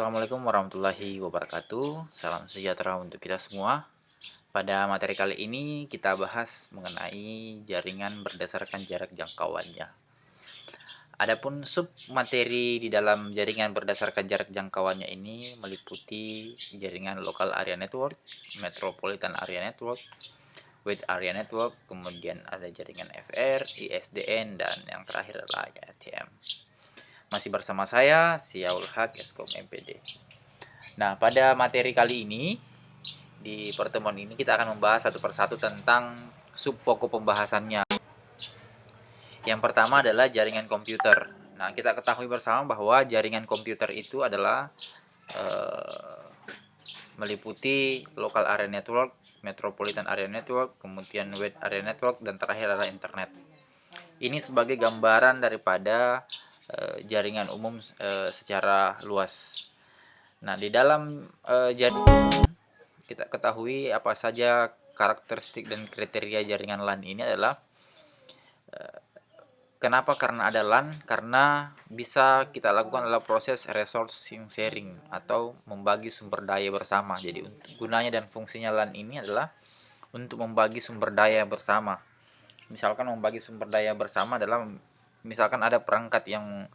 Assalamualaikum warahmatullahi wabarakatuh. Salam sejahtera untuk kita semua. Pada materi kali ini kita bahas mengenai jaringan berdasarkan jarak jangkauannya. Adapun sub materi di dalam jaringan berdasarkan jarak jangkauannya ini meliputi jaringan local area network, metropolitan area network, wide area network, kemudian ada jaringan FR, ISDN, dan yang terakhir adalah ATM. Masih bersama saya, Siaul Haq, Eskom MPD. Nah, pada materi kali ini, di pertemuan ini kita akan membahas satu persatu tentang sub pokok pembahasannya. Yang pertama adalah jaringan komputer. Nah, kita ketahui bersama bahwa jaringan komputer itu adalah meliputi local area network, metropolitan area network, kemudian wide area network, dan terakhir adalah internet. Ini sebagai gambaran daripada jaringan umum secara luas. Nah, di dalam jaringan kita ketahui apa saja karakteristik dan kriteria jaringan LAN ini adalah kenapa? Karena ada LAN, karena bisa kita lakukan adalah proses resource sharing atau membagi sumber daya bersama. Jadi gunanya dan fungsinya LAN ini adalah untuk membagi sumber daya bersama. Misalkan membagi sumber daya bersama adalah misalkan ada perangkat yang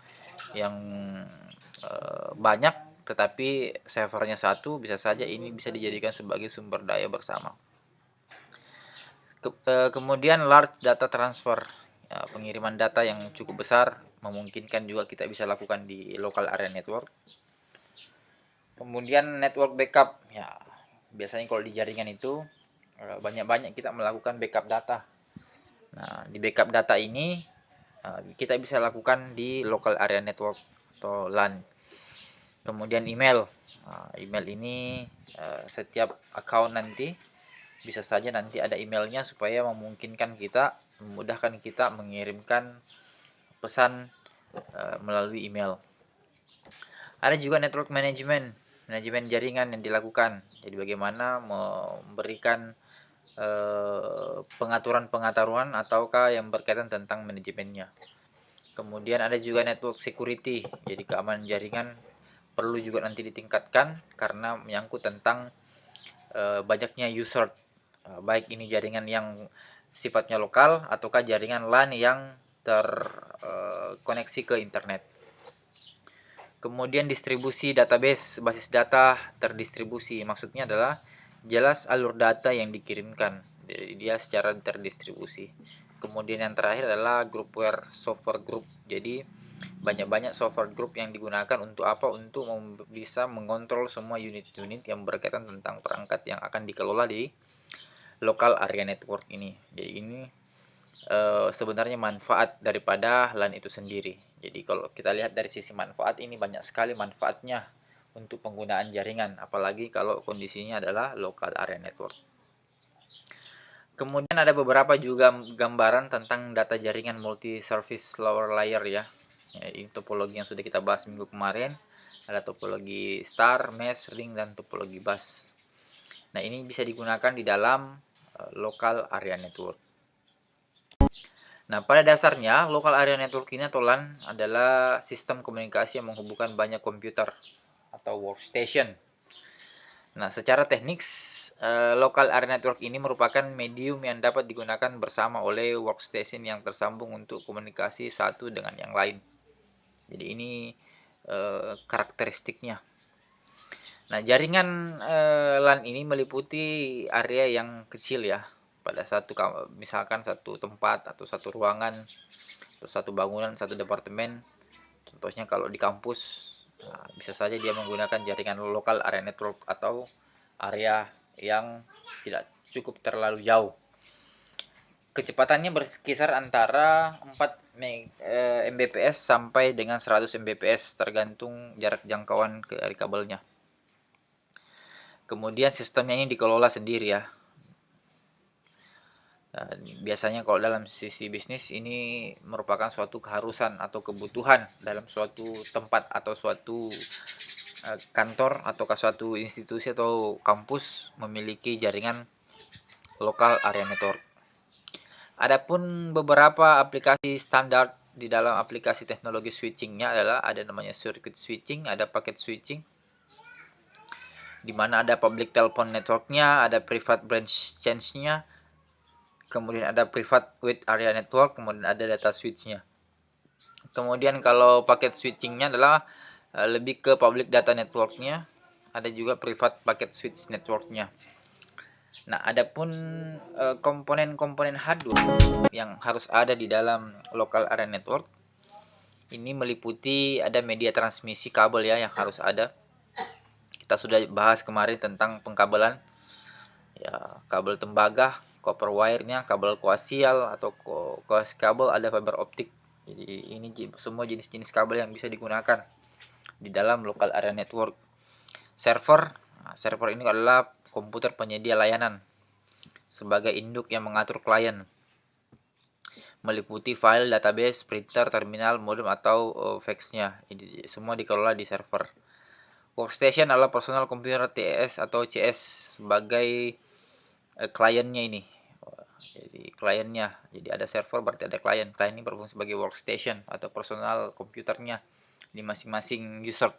banyak tetapi servernya satu, bisa saja ini bisa dijadikan sebagai sumber daya bersama. Kemudian large data transfer, ya, pengiriman data yang cukup besar memungkinkan juga kita bisa lakukan di local area network. Kemudian network backup, ya biasanya kalau di jaringan itu banyak-banyak kita melakukan backup data. Nah, di backup data ini kita bisa lakukan di local area network atau LAN. Kemudian email, email ini setiap account nanti bisa saja nanti ada emailnya supaya memudahkan kita mengirimkan pesan melalui email. Ada juga network manajemen jaringan yang dilakukan. Jadi bagaimana memberikan pengaturan ataukah yang berkaitan tentang manajemennya. Kemudian ada juga network security, jadi keamanan jaringan perlu juga nanti ditingkatkan karena menyangkut tentang banyaknya user, baik ini jaringan yang sifatnya lokal ataukah jaringan LAN yang terkoneksi ke internet. Kemudian distribusi database, basis data terdistribusi, maksudnya adalah jelas alur data yang dikirimkan, jadi dia secara terdistribusi. Kemudian yang terakhir adalah groupware software group, jadi banyak-banyak software group yang digunakan untuk apa? Untuk bisa mengontrol semua unit-unit yang berkaitan tentang perangkat yang akan dikelola di local area network ini. Jadi ini sebenarnya manfaat daripada LAN itu sendiri. Jadi kalau kita lihat dari sisi manfaat, ini banyak sekali manfaatnya untuk penggunaan jaringan, apalagi kalau kondisinya adalah local area network. Kemudian ada beberapa juga gambaran tentang data jaringan multi service lower layer ya. Ini topologi yang sudah kita bahas minggu kemarin. Ada topologi star, mesh, ring, dan topologi bus. Nah, ini bisa digunakan di dalam local area network. Nah, pada dasarnya local area network ini atau LAN adalah sistem komunikasi yang menghubungkan banyak komputer atau workstation. Nah, secara teknis local area network ini merupakan medium yang dapat digunakan bersama oleh workstation yang tersambung untuk komunikasi satu dengan yang lain. Jadi ini karakteristiknya. Nah, jaringan LAN ini meliputi area yang kecil ya. Pada misalkan satu tempat atau satu ruangan atau satu bangunan, satu departemen. Contohnya kalau di kampus, bisa saja dia menggunakan jaringan local area network atau area yang tidak cukup terlalu jauh. Kecepatannya berkisar antara 4 Mbps sampai dengan 100 Mbps tergantung jarak jangkauan dari kabelnya. Kemudian sistemnya ini dikelola sendiri ya. Biasanya kalau dalam sisi bisnis ini merupakan suatu keharusan atau kebutuhan dalam suatu tempat atau suatu kantor atau suatu institusi atau kampus memiliki jaringan local area network. Adapun beberapa aplikasi standar di dalam aplikasi teknologi switchingnya adalah ada namanya circuit switching, ada packet switching, di mana ada public telephone networknya, ada private branch chains-nya, kemudian ada private with area network, kemudian ada data switch-nya. Kemudian kalau paket switching-nya adalah lebih ke public data network-nya, ada juga private packet switch network-nya. Nah, adapun komponen-komponen hardware yang harus ada di dalam local area network ini meliputi ada media transmisi kabel ya yang harus ada. Kita sudah bahas kemarin tentang pengkabelan ya, kabel tembaga, copper wire-nya, kabel koaksial atau coax kabel, ada fiber optik. Jadi ini semua jenis-jenis kabel yang bisa digunakan di dalam local area network. Server, server ini adalah komputer penyedia layanan sebagai induk yang mengatur klien, meliputi file, database, printer, terminal, modem atau fax-nya. Ini semua dikelola di server. Workstation adalah personal computer TS atau CS sebagai kliennya ini. Jadi kliennya, jadi ada server berarti ada klien. Klien ini berfungsi sebagai workstation atau personal komputernya di masing-masing user.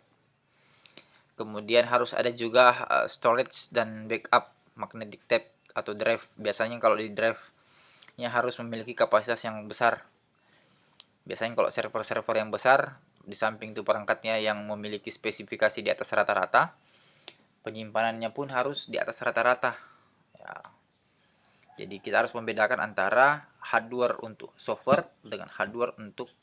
Kemudian harus ada juga storage dan backup magnetic tape atau drive. Biasanya kalau di drive-nya harus memiliki kapasitas yang besar. Biasanya kalau server-server yang besar, di samping itu perangkatnya yang memiliki spesifikasi di atas rata-rata, penyimpanannya pun harus di atas rata-rata. Ya. Jadi kita harus membedakan antara hardware untuk software dengan hardware untuk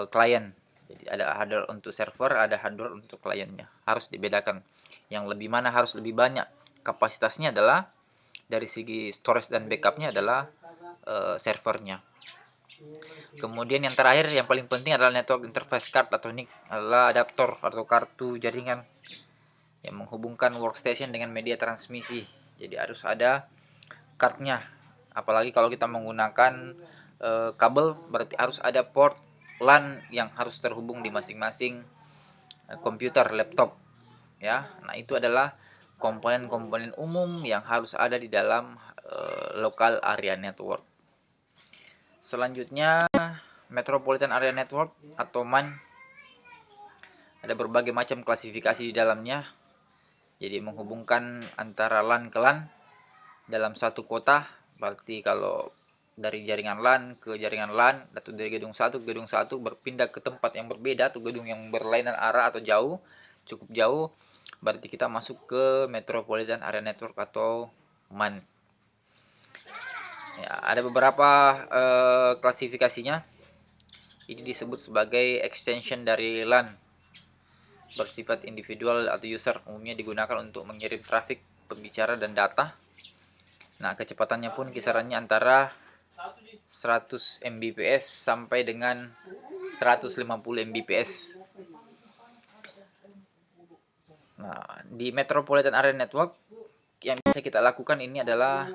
klien. Jadi ada hardware untuk server, ada hardware untuk kliennya. Harus dibedakan. Yang lebih mana harus lebih banyak kapasitasnya adalah dari segi storage dan backupnya adalah servernya. Kemudian yang terakhir yang paling penting adalah network interface card atau NIC, adalah adaptor atau kartu jaringan yang menghubungkan workstation dengan media transmisi. Jadi harus ada cardnya. Apalagi kalau kita menggunakan kabel, berarti harus ada port LAN yang harus terhubung di masing-masing komputer, laptop ya. Nah, itu adalah komponen-komponen umum yang harus ada di dalam local area network. Selanjutnya, Metropolitan Area Network atau MAN. Ada berbagai macam klasifikasi di dalamnya. Jadi menghubungkan antara LAN ke LAN dalam satu kota. Berarti kalau dari jaringan LAN ke jaringan LAN atau dari gedung satu ke gedung satu berpindah ke tempat yang berbeda atau gedung yang berlainan arah atau jauh, cukup jauh, berarti kita masuk ke Metropolitan Area Network atau MAN. Ya, ada beberapa klasifikasinya. Ini disebut sebagai extension dari LAN, bersifat individual atau user, umumnya digunakan untuk mengirim trafik, pembicara, dan data. Nah, kecepatannya pun kisarannya antara 100 Mbps sampai dengan 150 Mbps. Nah, di Metropolitan Area Network yang bisa kita lakukan ini adalah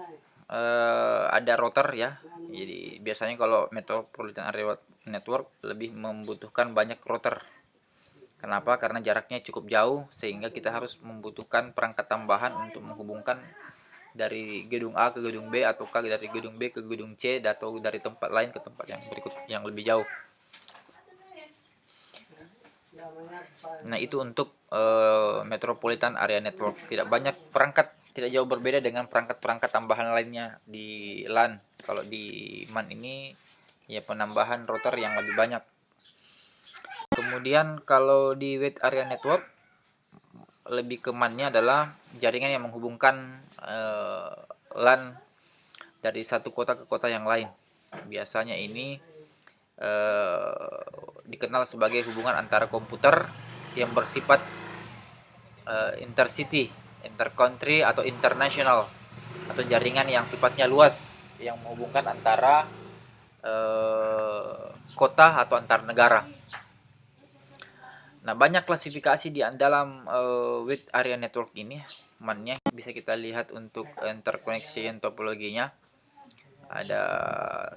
ada router ya. Jadi biasanya kalau Metropolitan Area Network lebih membutuhkan banyak router. Kenapa? Karena jaraknya cukup jauh sehingga kita harus membutuhkan perangkat tambahan untuk menghubungkan dari gedung A ke gedung B atau dari gedung B ke gedung C atau dari tempat lain ke tempat yang berikut yang lebih jauh. Nah, itu untuk Metropolitan Area Network. Tidak banyak perangkat, tidak jauh berbeda dengan perangkat-perangkat tambahan lainnya di LAN. Kalau di MAN ini ya penambahan router yang lebih banyak. Kemudian kalau di Wide Area Network lebih ke MAN-nya adalah jaringan yang menghubungkan LAN dari satu kota ke kota yang lain. Biasanya ini dikenal sebagai hubungan antara komputer yang bersifat intercity, intercountry atau international, atau jaringan yang sifatnya luas yang menghubungkan antara kota atau antar negara. Nah, banyak klasifikasi di dalam Wide Area Network ini. MAN-nya bisa kita lihat untuk interconnection topologinya. Ada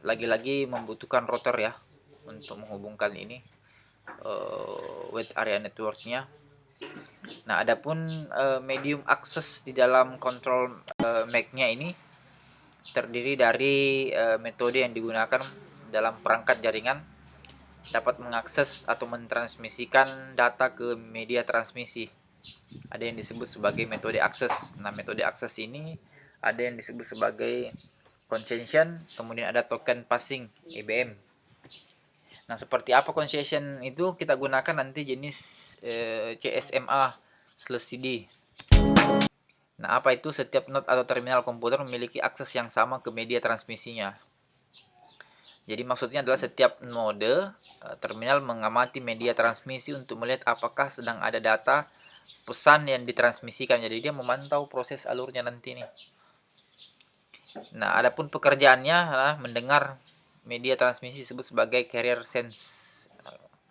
lagi-lagi membutuhkan router ya untuk menghubungkan ini Wide Area Network-nya. Nah, adapun medium access di dalam control MAC-nya ini terdiri dari metode yang digunakan dalam perangkat jaringan dapat mengakses atau mentransmisikan data ke media transmisi. Ada yang disebut sebagai metode akses. Nah, metode akses ini ada yang disebut sebagai concession, kemudian ada token passing (EBM). Nah, seperti apa concession itu kita gunakan nanti jenis CSMA/CD. Nah, apa itu? Setiap node atau terminal komputer memiliki akses yang sama ke media transmisinya. Jadi maksudnya adalah setiap node terminal mengamati media transmisi untuk melihat apakah sedang ada data pesan yang ditransmisikan. Jadi dia memantau proses alurnya nanti nih. Nah, adapun pekerjaannya adalah mendengar media transmisi disebut sebagai carrier sense.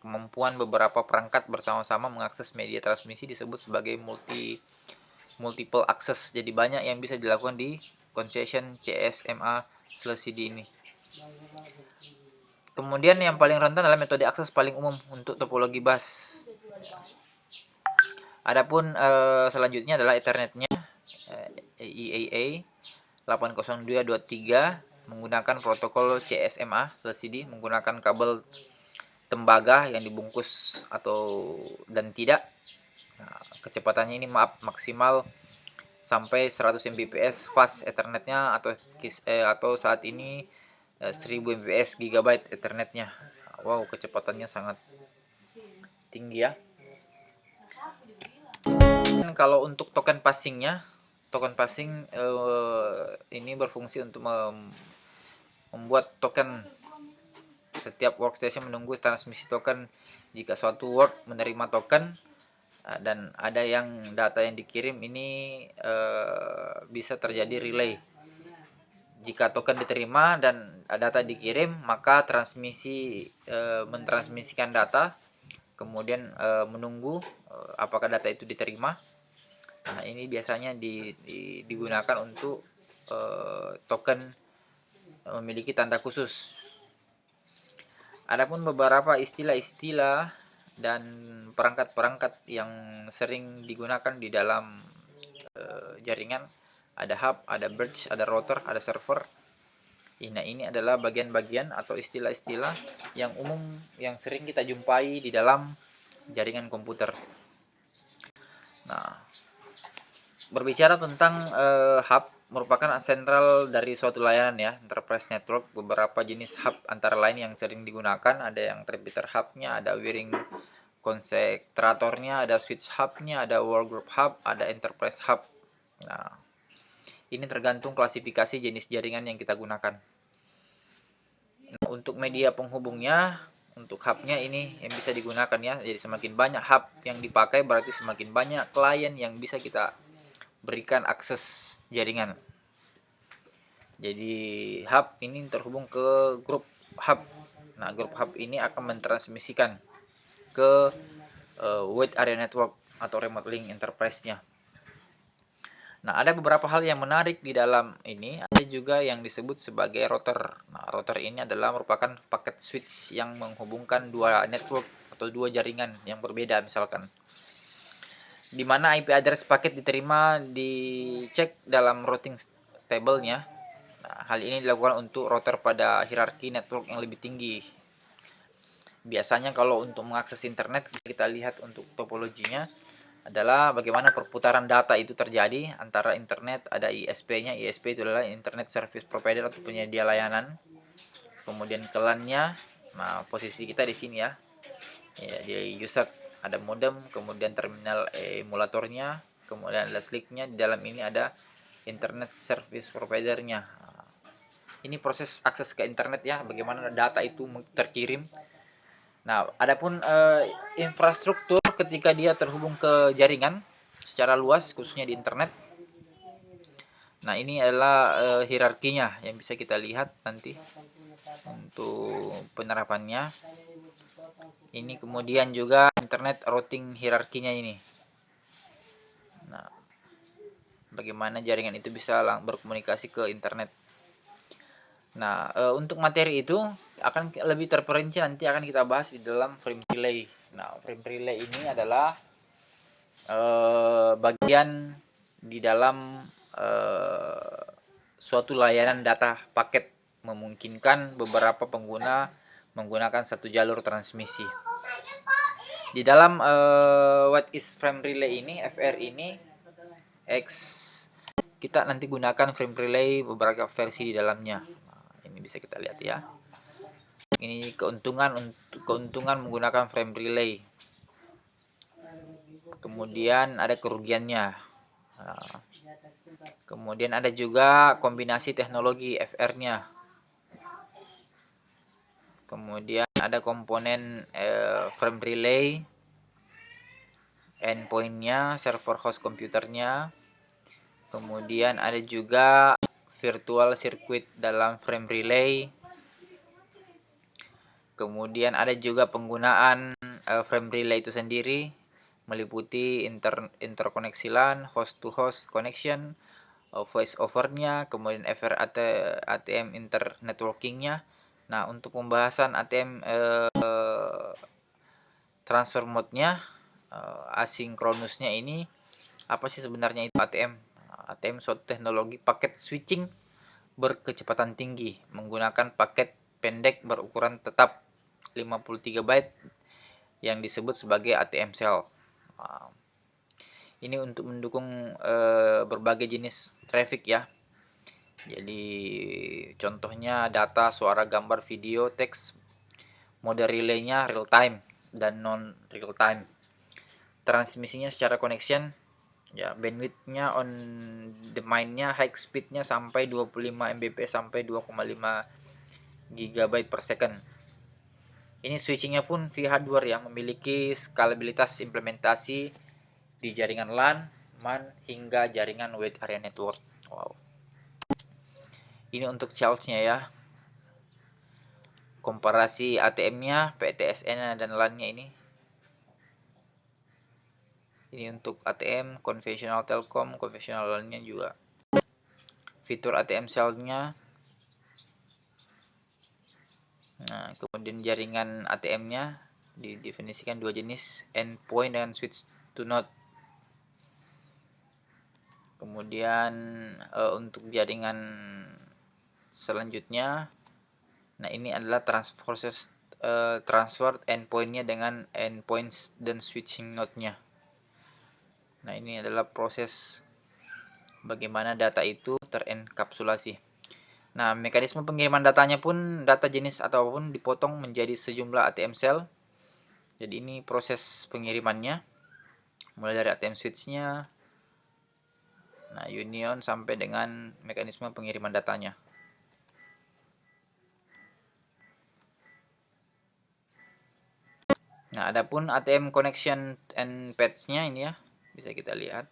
Kemampuan beberapa perangkat bersama-sama mengakses media transmisi disebut sebagai multiple access. Jadi banyak yang bisa dilakukan di concession CSMA/CD ini. Kemudian yang paling rentan adalah metode akses paling umum untuk topologi bus. Adapun selanjutnya adalah Ethernetnya, EAA 802.23 menggunakan protokol CSMA/CD menggunakan kabel tembaga yang dibungkus dan tidak. Nah, kecepatannya ini maksimal sampai 100 Mbps fast Ethernetnya atau saat ini 1000 Mbps GB Ethernetnya. Wow, kecepatannya sangat tinggi ya. Dan kalau untuk token passingnya, token passing ini berfungsi untuk membuat token. Setiap workstation menunggu transmisi token. Jika suatu work menerima token dan ada yang data yang dikirim, ini bisa terjadi relay. Jika token diterima dan data dikirim, maka transmisi mentransmisikan data, kemudian menunggu apakah data itu diterima. Nah, ini biasanya digunakan untuk token memiliki tanda khusus. Adapun beberapa istilah-istilah dan perangkat-perangkat yang sering digunakan di dalam jaringan, ada hub, ada bridge, ada router, ada server. Nah, ini adalah bagian-bagian atau istilah-istilah yang umum yang sering kita jumpai di dalam jaringan komputer. Nah, berbicara tentang hub merupakan sentral dari suatu layanan ya, enterprise network. Beberapa jenis hub antara lain yang sering digunakan, ada yang repeater hubnya, ada wiring konsentratornya, ada switch hubnya, ada workgroup hub, ada enterprise hub. Nah, ini tergantung klasifikasi jenis jaringan yang kita gunakan. Nah, untuk media penghubungnya, untuk hubnya ini yang bisa digunakan ya. Jadi semakin banyak hub yang dipakai berarti semakin banyak klien yang bisa kita berikan akses jaringan. Jadi hub ini terhubung ke grup hub. Nah, grup hub ini akan mentransmisikan ke wide area network atau remote link enterprise-nya. Nah, ada beberapa hal yang menarik di dalam ini. Ada juga yang disebut sebagai router. Nah, router ini adalah merupakan paket switch yang menghubungkan dua network atau dua jaringan yang berbeda misalkan. Di mana IP address paket diterima dicek dalam routing table-nya. Nah, hal ini dilakukan untuk router pada hierarki network yang lebih tinggi. Biasanya kalau untuk mengakses internet, kita lihat untuk topologinya adalah bagaimana perputaran data itu terjadi antara internet. Ada ISP-nya. ISP itu adalah Internet Service Provider atau penyedia layanan. Kemudian CLAN-nya. Nah, posisi kita di sini ya. Ya, di user ada modem, kemudian terminal emulatornya, kemudian ada SLIC-nya. Di dalam ini ada Internet Service Provider-nya. Ini proses akses ke internet ya, bagaimana data itu terkirim. Nah, adapun infrastruktur ketika dia terhubung ke jaringan secara luas, khususnya di internet. Nah, ini adalah hierarkinya yang bisa kita lihat nanti untuk penerapannya. Ini kemudian juga internet routing hierarkinya ini. Nah, bagaimana jaringan itu bisa berkomunikasi ke internet. Nah, untuk materi itu akan lebih terperinci nanti akan kita bahas di dalam frame relay. Nah, frame relay ini adalah bagian di dalam suatu layanan data paket, memungkinkan beberapa pengguna menggunakan satu jalur transmisi. Di dalam what is frame relay ini, FR ini, kita nanti gunakan frame relay beberapa versi di dalamnya. Nah, ini bisa kita lihat ya. Ini keuntungan menggunakan frame relay. Kemudian ada kerugiannya. Nah, kemudian ada juga kombinasi teknologi FR-nya. Kemudian ada komponen frame relay, endpoint-nya, server host komputernya. Kemudian ada juga virtual circuit dalam frame relay. Kemudian ada juga penggunaan frame relay itu sendiri, meliputi interkoneksi LAN, host to host connection, voice overnya, kemudian FR ATM internetworkingnya. Nah, untuk pembahasan ATM transfer mode-nya, asinkronusnya ini, apa sih sebenarnya itu ATM? ATM suatu teknologi paket switching berkecepatan tinggi menggunakan paket pendek berukuran tetap 53 byte yang disebut sebagai ATM cell. Ini untuk mendukung berbagai jenis traffic ya. Jadi contohnya data, suara, gambar, video, teks. Mode relay-nya real time dan non real time. Transmisinya secara connection, ya, bandwidth-nya on demand-nya, high speed-nya sampai 25 Mbps sampai 2,5 GB per second. Ini switching-nya pun via hardware yang memiliki skalabilitas implementasi di jaringan LAN, MAN, hingga jaringan wide area network. Wow. Ini untuk charge-nya ya. Komparasi ATM-nya, PTSN dan LAN-nya ini. Ini untuk ATM, konvensional Telkom, konvensional LAN-nya juga. Fitur ATM cell-nya. Nah, kemudian jaringan ATM-nya didefinisikan dua jenis, endpoint dan switch to node. Kemudian untuk jaringan selanjutnya, nah ini adalah transfer endpoint-nya dengan endpoints dan switching node-nya. Nah, ini adalah proses bagaimana data itu terenkapsulasi. Nah, mekanisme pengiriman datanya pun, data jenis ataupun dipotong menjadi sejumlah ATM cell. Jadi ini proses pengirimannya, mulai dari ATM switch-nya, nah union sampai dengan mekanisme pengiriman datanya. Nah, adapun ATM connection and paths-nya ini ya, bisa kita lihat.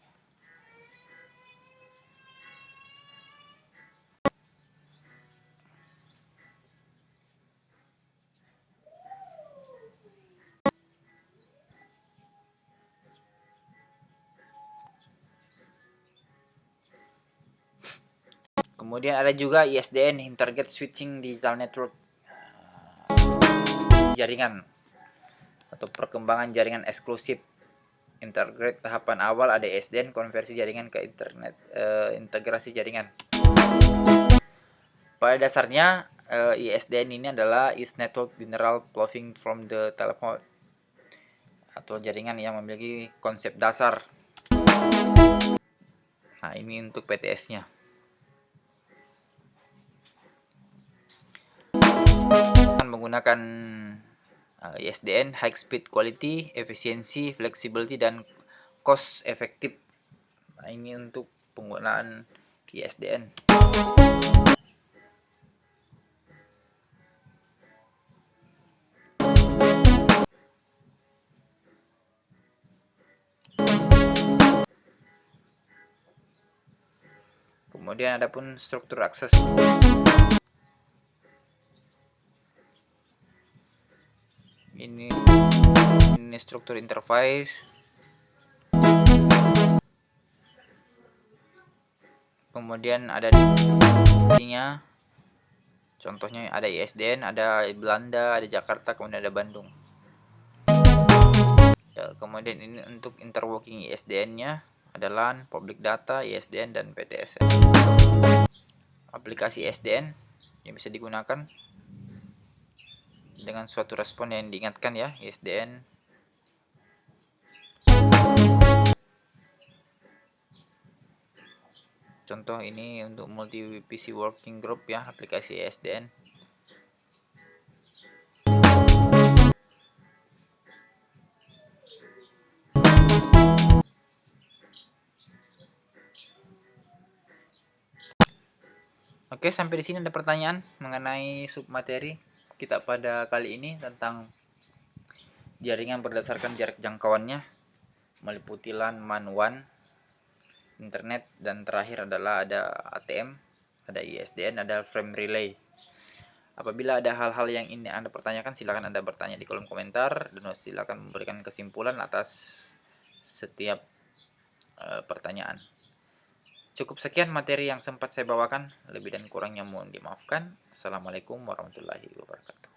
Kemudian ada juga ISDN, Intergate Switching Digital Network, jaringan atau perkembangan jaringan eksklusif. Intergate tahapan awal ada ISDN, konversi jaringan ke internet, integrasi jaringan. Pada dasarnya ISDN ini adalah is network general flowing from the telephone, atau jaringan yang memiliki konsep dasar. Nah, ini untuk PTS-nya. Menggunakan ISDN, high speed quality, efisiensi, flexibility, dan cost efektif. Nah, ini untuk penggunaan ISDN. Kemudian ada pun struktur akses. Ini struktur interface. Kemudian ada nya. Contohnya ada ISDN, ada Belanda, ada Jakarta, kemudian ada Bandung. Ya, kemudian ini untuk interworking ISDN-nya ada LAN, public data, ISDN, dan PTSN. Aplikasi ISDN yang bisa digunakan dengan suatu respon yang diingatkan ya, ISDN. Contoh ini untuk multi PC working group ya, aplikasi ISDN. Oke, sampai di sini ada pertanyaan mengenai submateri kita pada kali ini tentang jaringan berdasarkan jarak jangkauannya, meliputi LAN, MAN, WAN, internet, dan terakhir adalah ada ATM, ada ISDN, ada frame relay. Apabila ada hal-hal yang ini Anda pertanyakan, silakan Anda bertanya di kolom komentar dan silakan memberikan kesimpulan atas setiap pertanyaan. Cukup sekian materi yang sempat saya bawakan, lebih dan kurangnya mohon dimaafkan. Assalamualaikum warahmatullahi wabarakatuh.